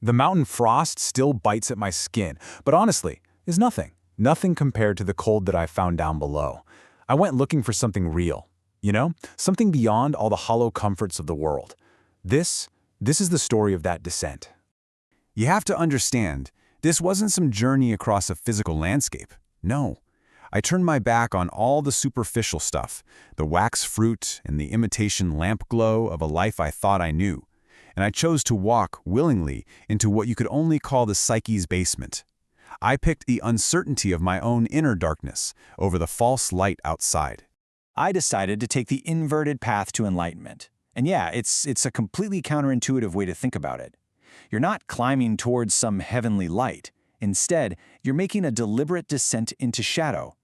The mountain frost still bites at my skin, but honestly, is nothing. Nothing compared to the cold that I found down below. I went looking for something real, something beyond all the hollow comforts of the world. This is the story of that descent. You have to understand, this wasn't some journey across a physical landscape. No. I turned my back on all the superficial stuff, the wax fruit and the imitation lamp glow of a life I thought I knew, and I chose to walk willingly into what you could only call the psyche's basement. I picked the uncertainty of my own inner darkness over the false light outside. I decided to take the inverted path to enlightenment. And yeah, it's a completely counterintuitive way to think about it. You're not climbing towards some heavenly light. Instead, you're making a deliberate descent into shadow.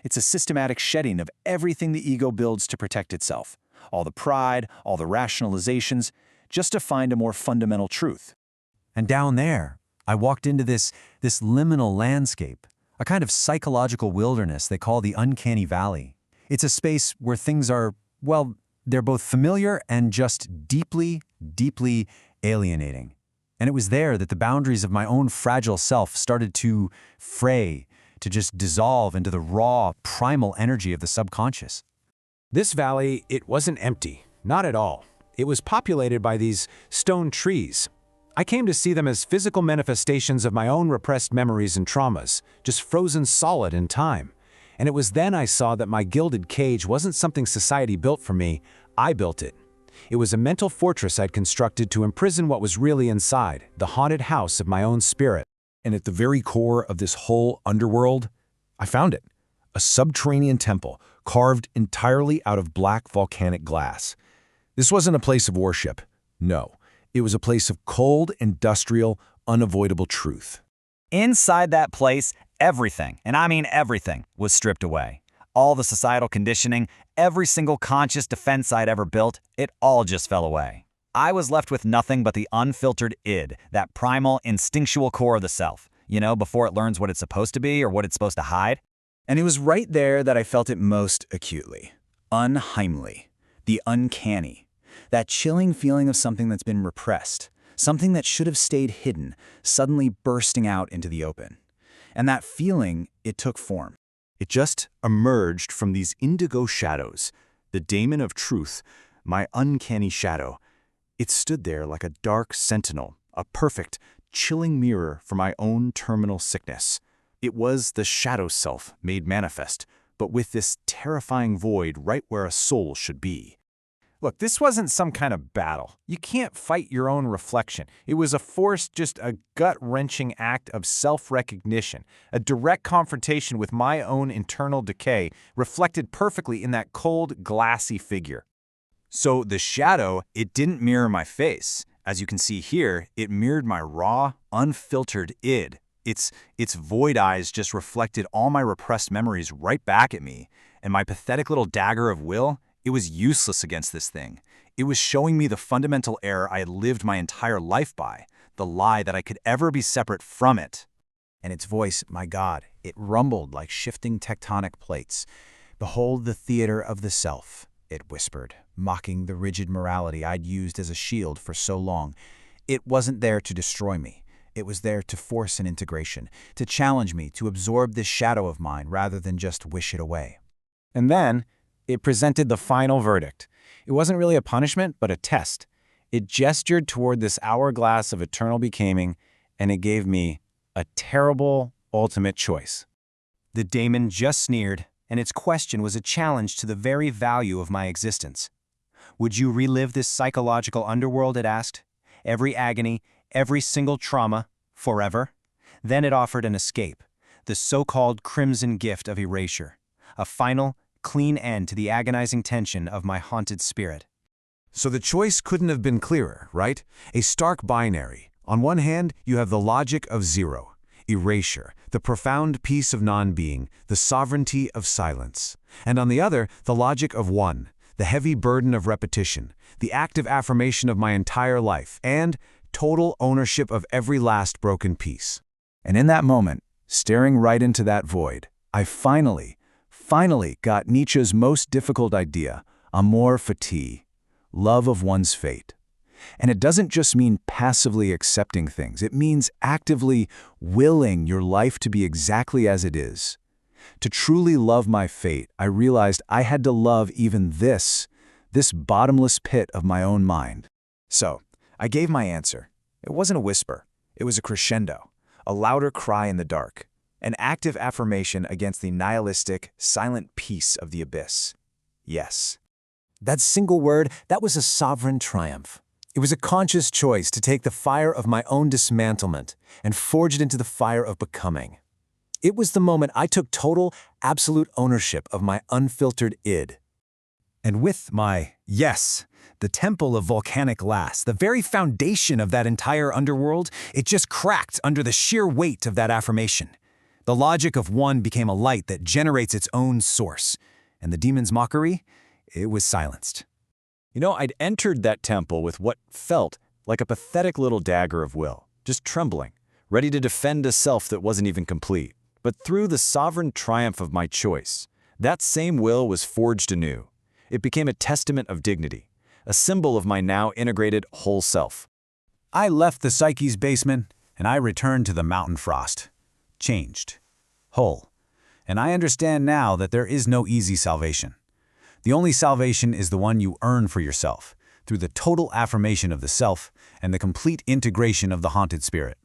It's a systematic shedding of everything the ego builds to protect itself. All the pride, all the rationalizations, just to find a more fundamental truth. And down there, I walked into this liminal landscape, a kind of psychological wilderness they call the uncanny valley. It's a space where things are, well, they're both familiar and just deeply, deeply alienating. And it was there that the boundaries of my own fragile self started to fray, to just dissolve into the raw, primal energy of the subconscious. This valley, it wasn't empty, not at all. It was populated by these stone trees. I came to see them as physical manifestations of my own repressed memories and traumas, just frozen solid in time. And it was then I saw that my gilded cage wasn't something society built for me, I built it. It was a mental fortress I'd constructed to imprison what was really inside, the haunted house of my own spirit. And at the very core of this whole underworld, I found it. A subterranean temple carved entirely out of black volcanic glass. This wasn't a place of worship. No, it was a place of cold, industrial, unavoidable truth. Inside that place, everything, and I mean everything, was stripped away. All the societal conditioning, every single conscious defense I'd ever built, it all just fell away. I was left with nothing but the unfiltered id, that primal, instinctual core of the self, before it learns what it's supposed to be or what it's supposed to hide. And it was right there that I felt it most acutely. Unheimly. The uncanny. That chilling feeling of something that's been repressed. Something that should have stayed hidden, suddenly bursting out into the open. And that feeling, it took form. It just emerged from these indigo shadows, the daemon of truth, my uncanny shadow. It stood there like a dark sentinel, a perfect, chilling mirror for my own terminal sickness. It was the shadow self made manifest, but with this terrifying void right where a soul should be. Look, this wasn't some kind of battle. You can't fight your own reflection. It was just a gut-wrenching act of self-recognition, a direct confrontation with my own internal decay, reflected perfectly in that cold, glassy figure. So the shadow, it didn't mirror my face. As you can see here, it mirrored my raw, unfiltered id. Its void eyes just reflected all my repressed memories right back at me, and my pathetic little dagger of will, it was useless against this thing. It was showing me the fundamental error I had lived my entire life by, the lie that I could ever be separate from it. And its voice, my God, it rumbled like shifting tectonic plates. "Behold the theater of the self," it whispered, mocking the rigid morality I'd used as a shield for so long. It wasn't there to destroy me. It was there to force an integration, to challenge me to absorb this shadow of mine rather than just wish it away. And then it presented the final verdict. It wasn't really a punishment, but a test. It gestured toward this hourglass of eternal becoming, and it gave me a terrible ultimate choice. The daemon just sneered, and its question was a challenge to the very value of my existence. Would you relive this psychological underworld, it asked? Every agony, every single trauma, forever? Then it offered an escape, the so-called crimson gift of erasure, a final, clean end to the agonizing tension of my haunted spirit. So the choice couldn't have been clearer, right? A stark binary. On one hand, you have the logic of zero, erasure, the profound peace of non-being, the sovereignty of silence. And on the other, the logic of one, the heavy burden of repetition, the active affirmation of my entire life, and total ownership of every last broken piece. And in that moment, staring right into that void, I finally got Nietzsche's most difficult idea, amor fati, love of one's fate. And it doesn't just mean passively accepting things. It means actively willing your life to be exactly as it is. To truly love my fate, I realized I had to love even this bottomless pit of my own mind. So, I gave my answer. It wasn't a whisper. It was a crescendo, a louder cry in the dark, an active affirmation against the nihilistic, silent peace of the abyss. Yes. That single word, that was a sovereign triumph. It was a conscious choice to take the fire of my own dismantlement and forge it into the fire of becoming. It was the moment I took total, absolute ownership of my unfiltered id. And with my yes, the temple of volcanic glass, the very foundation of that entire underworld, it just cracked under the sheer weight of that affirmation. The logic of one became a light that generates its own source, and the demon's mockery, it was silenced. I'd entered that temple with what felt like a pathetic little dagger of will, just trembling, ready to defend a self that wasn't even complete. But through the sovereign triumph of my choice, that same will was forged anew. It became a testament of dignity, a symbol of my now integrated whole self. I left the Psyche's basement, and I returned to the mountain frost. Changed. Whole. And I understand now that there is no easy salvation. The only salvation is the one you earn for yourself, through the total affirmation of the self and the complete integration of the haunted spirit.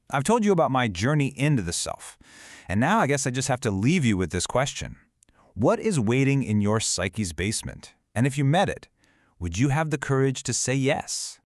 I've told you about my journey into the self, and now I guess I just have to leave you with this question. What is waiting in your psyche's basement? And if you met it, would you have the courage to say yes?